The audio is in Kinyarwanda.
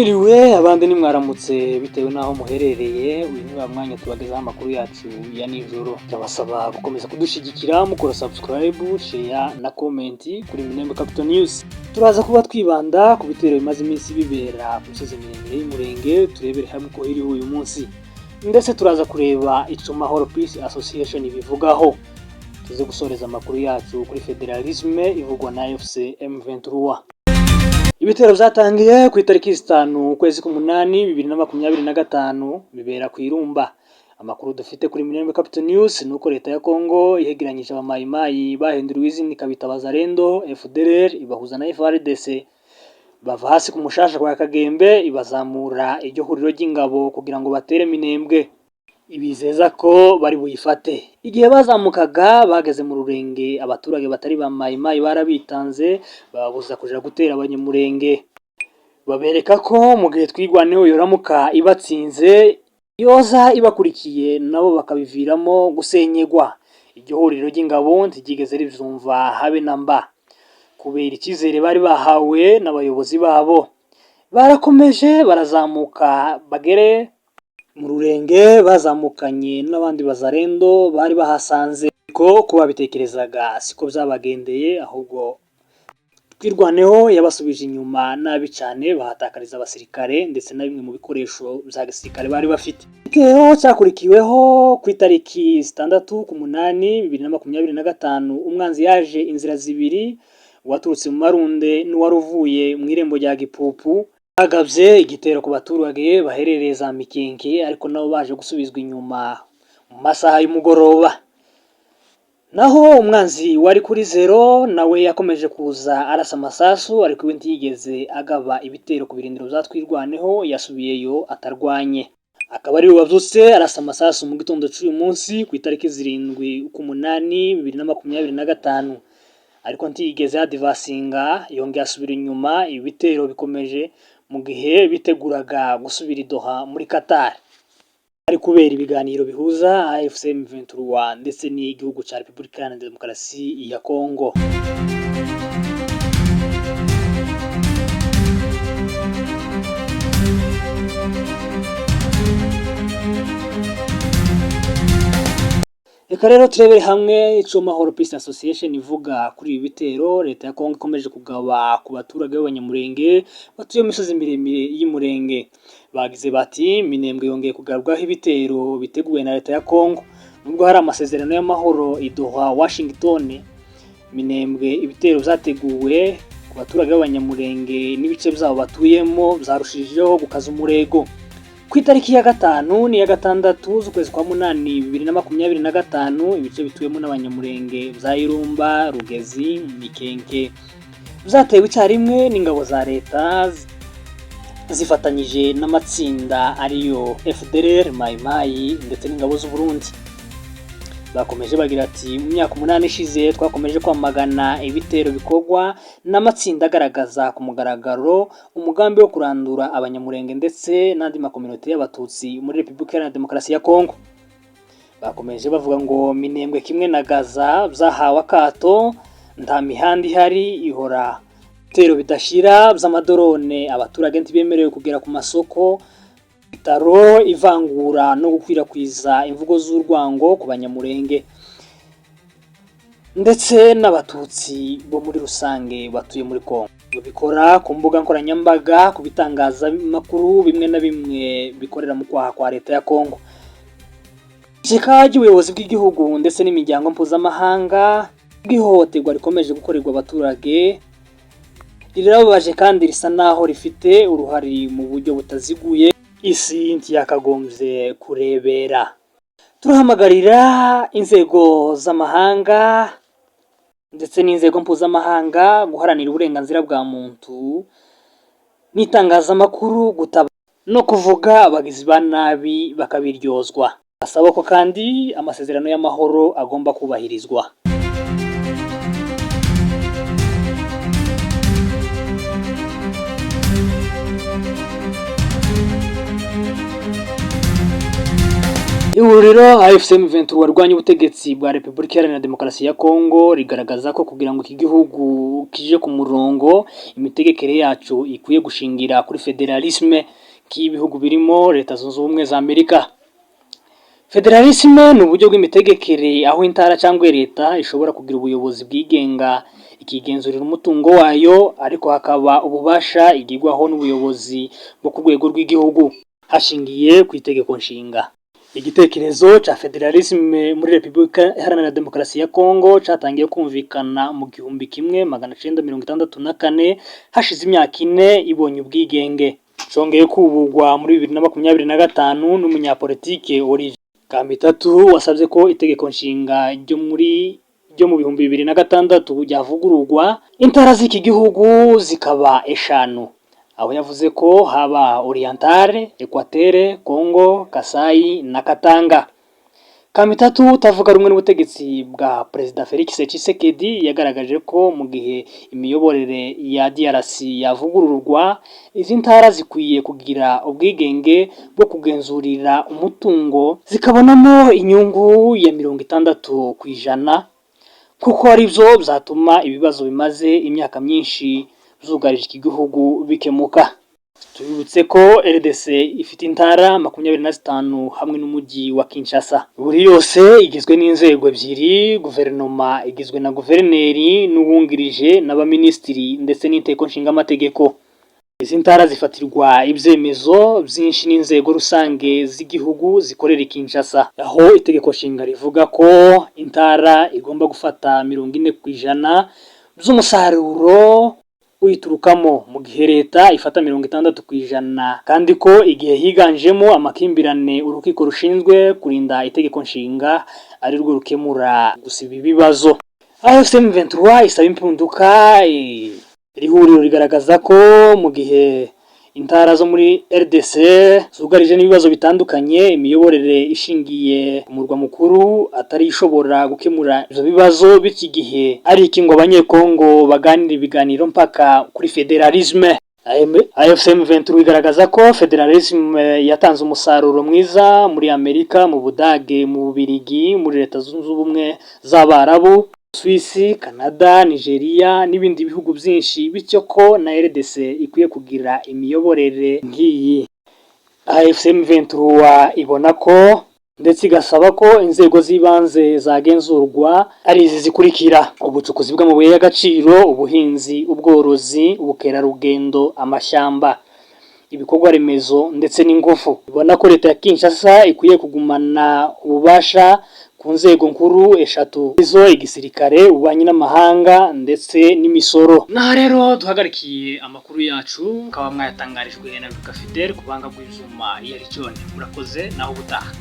Mwiriwe abandi nimwaramutse bitewe naho muherereye. Uyu ni wa mwanya tubagezaho amakuru yacu ya nijoro. Ndabasaba gukomeza kudushigikira mukora subscribe, share na comment kuri Minembwe Capital News. Turaza kuba twibanda ku bitero bimaze iminsi bibera ku misozi miremire y'umurenge, turebere hamwe ko iriho uyu munsi. Ndetse turaza kureba ico Mahoro Peace Association bivugaho. Tuze gusoreza amakuru yacu kuri federalisme ivugwa na FC M23. Ibitero byatangiye ku itariki 5 ukwezi k'umunani 2025 bibera ku Irumba. Amakuru dufite kuri Minembwe Capital News nuko leta ya Kongo ihegeranyije abamayimayi bahinduriwe izina ikabita Bazalendo FDLR ibahuza na FARDC, bava hasi ku mushasha kwa Kagembe ibazamura iryo huriro ry'ingabo kugira ngo batere Minembwe, ibizeza ko bari buyifate. Igihe bazamukaga bageze mu Rurenge, abaturage batari ba mayimayi barabitanze babuza kuja gutera abanyamurenge, babereka ko mu gihe twigwaneho yoramuka ibatsinze yoza ibakurikiye nabo bakabiviramo gusenyegwa. Iryo huriro ry'ingabo ntigigeze rivyumva habe namba, kubera ikizere bari bahawe n'abayobozi babo. Barakomeje barazamuka bagere mu Rurenge, bazamukanye n'abandi Bazalendo bari bahasanze. Ko kubabitekerezaga siko byabagendeye, ahubwo twirwaneho yabasubije inyuma nabi cyane, bahatakariza abasirikare ndetse na bimwe mu bikoresho bya gisirikare bari bafite. Igitero cyakurikiweho ku itariki 6/8/2025 umwanzi yaje inzira zibiri, waturutse mu Marunde n'uwaruvuye mu irembo rya Gipupu. Bagavye igitero ku baturage baherereye za Mikenke, ariko nabo baje gusubizwa inyuma mu masaha y'umugoroba. Naho umwanzi wari kuri zero nawe yakomeje kuza arasa amasasu, ariko we ntiyigeze agaba ibitero ku birindiro byatwirwaneho, yasubiyeyo atarwanye. Akaba ari wavyutse arasa amasasu mu gitondo cy'uyu munsi ku itariki 7/8/2025, ariko ntiyigeze adivasinga, yongeye asubira inyuma. Ibitero bikomeje mu gihe biteguraga gusubira i Doha muri Qatar, ari kubera ibiganiro bihuza AFC M23 ndetse n'igihugu cya Repubulika Iharanira Demokarasi ya Kongo. Reka rero turebere hamwe ico Mahoro Peace Association ivuga kuri ibi bitero leta ya Kongo ikomeje kugaba ku baturage b'abanyamurenge batuye mu misozi miremire y'umurenge. Bagize bati Minembwe yongeye kugarurwaho ibitero biteguwe na leta ya Kongo. Nubwo hari amasezerano y'amahoro i Doha, Washington, Minembwe ibitero byateguwe ku baturage b'abanyamurenge n'ibice byabo batuyemo byarushijeho gukaza umurego. Ku itariki ya 5 ni ya 6 z'ukwezi kwa 8/2025 ibice bituyemo n'abanyamurenge bya Irumba, Rugezi, Mikenke byatewe icyarimwe n'ingabo za leta zifatanyije n'amatsinda ariyo FDLR, Mayimayi ndetse n'ingabo z'u Burundi. Bakomeje bagira ati mu myaka 8 ishize twakomeje kwamagana ibitero bikorwa n'amatsinda agaragaza ku mugaragaro umugambi wo kurandura abanyamurenge ndetse n'andi makominoti y'abatutsi muri Repubulika Iharanira Demokarasi ya Kongo. Bakomeje bavuga ngo Minembwe kimwe na Gaza byahawe akato, nta mihanda ihari, ihora ibitero bidashira by'amadorone, abaturage ntibemerewe kugera ku masoko, bitaro, ivangura no gukwirakwiza imvugo z'urwango ku banyamurenge ndetse n'abatutsi bo muri rusange batuye muri Kongo. Babikora ku mbuga nkoranyambaga, ku bitangazamakuru bimwe na bimwe bikorera mu kwaha kwa leta ya Kongo. Ishaka ry'ubuyobozi bw'igihugu ndetse n'imiryango mpuzamahanga bw'ihohoterwa rikomeje gukorerwa abaturage rirababaje kandi risa naho rifite uruhari mu buryo butaziguye. Isi ntiyakagombye kurebera. Turahamagarira inzego z'amahanga ndetse n'inzego mpuzamahanga guharanira uburenganzira bwa muntu n'itangazamakuru gutaba no kuvuga abagizi ba nabi bakabiryozwa. Basaba ko kandi amasezerano y'amahoro agomba kubahirizwa. Ihuriro AFC M23 warwanya ubutegetsi bwa Repubulika Iharanira Demokarasi ya Kongo rigaragaza ko kugira ngo iki gihugu kije ku murongo imitegekere yacu ikwiye gushingira kuri federalisme k'ibihugu birimo Leta Zunze Ubumwe za Amerika. Federalisme ni uburyo bw'imitegekere aho intara cyangwa leta ishobora kugira ubuyobozi bwigenga ikigenzurira umutungo wayo, ariko hakaba ububasha igirwaho n'ubuyobozi bwo ku rwego rw'igihugu hashingiye ku itegeko nshinga. Igitekerezo cha federalisme muri Repubulika Iharanira Demokarasi ya Kongo cyatangiye kumvikana mu 1964 hashize imyaka 4 ibonye ubwigenge. Congeye kubugwa muri 2025 n'umunyapolitike Olivier Kamitatu wasabye ko itegeko nshinga ryo mu 2026 ryavugururwa intara z'iki gihugu zikaba eshanu, aho yavuze ko haba Orientale, Equateur, Congo, Kasai na Katanga. Kamitatu utavuga rumwe n'ubutegetsi bwa Perezida Felix Tshisekedi yagaragaje ko mu gihe imiyoborere ya DRC yavugururwa izi ntara zikwiye kugira ubwigenge bwo kugenzurira umutungo zikabonamo inyungu ya 60% kuko ari byo byatuma ibibazo bimaze imyaka myinshi zugarije iki gihugu bikemuka. Tubibutse ko RDC ifite intara 25 hamwe n'umujyi wa Kinshasa. Buri yose igizwe n'inzego ebyiri, guverinoma igizwe na guverineri n'uwungirije n'abaministiri ndetse n'inteko nshinga amategeko. Izi ntara zifatirwa ibyemezo byinshi n'inzego rusange z'igihugu zikorera Kinshasa, aho itegeko nshinga rivuga ko intara igomba gufata 40% by'umusaruro uyiturukamo, mu gihe leta ifata 60% kandi ko igihe higanjemo amakimbirane urukiko rushinzwe kurinda itegeko nshinga ari rwo rukemura gusiba ibibazo. AFC M23 isaba impinduka. Iri huriro rigaragaza ko mu gihe intara zo muri RDC zugarije n'ibibazo bitandukanye, imiyoborere ishingiye ku murwa mukuru atari ishobora gukemura ibyo bibazo, biki gihe ari ikingo abanyekongo baganira ibiganiro mpaka kuri federalisme. AFC M23 igaragaza ko federalisme yatanze umusaruro mwiza muri Amerika, mu Budage, mu Bubiligi, muri Leta Zunze Ubumwe z'Abarabu, Suisse, Canada, Nigeria n'ibindi bihugu byinshi, bityo ko na RDC ikwiye kugira imiyoborere nk'iyi. AFC M23 ibona ko ndetse igasaba ko inzego z'ibanze zagenzurwa ari izi zikurikira: ubucukuzi bw'amabuye y'agaciro, ubuhinzi, ubworozi, ubukerarugendo, amashyamba, ibikorwa remezo ndetse n'ingufu. Ibona ko leta ya Kinshasa ikwiye kugumana ububasha ku nzego nkuru eshatu, izo igisirikare, ububanyi n'amahanga ndetse n'imisoro. Naho rero duhagarikiye amakuru yacu, mukaba mwayatangarijwe na Luka Fidel ku banga bw'ivyuma yari John. Murakoze naho ubutaha.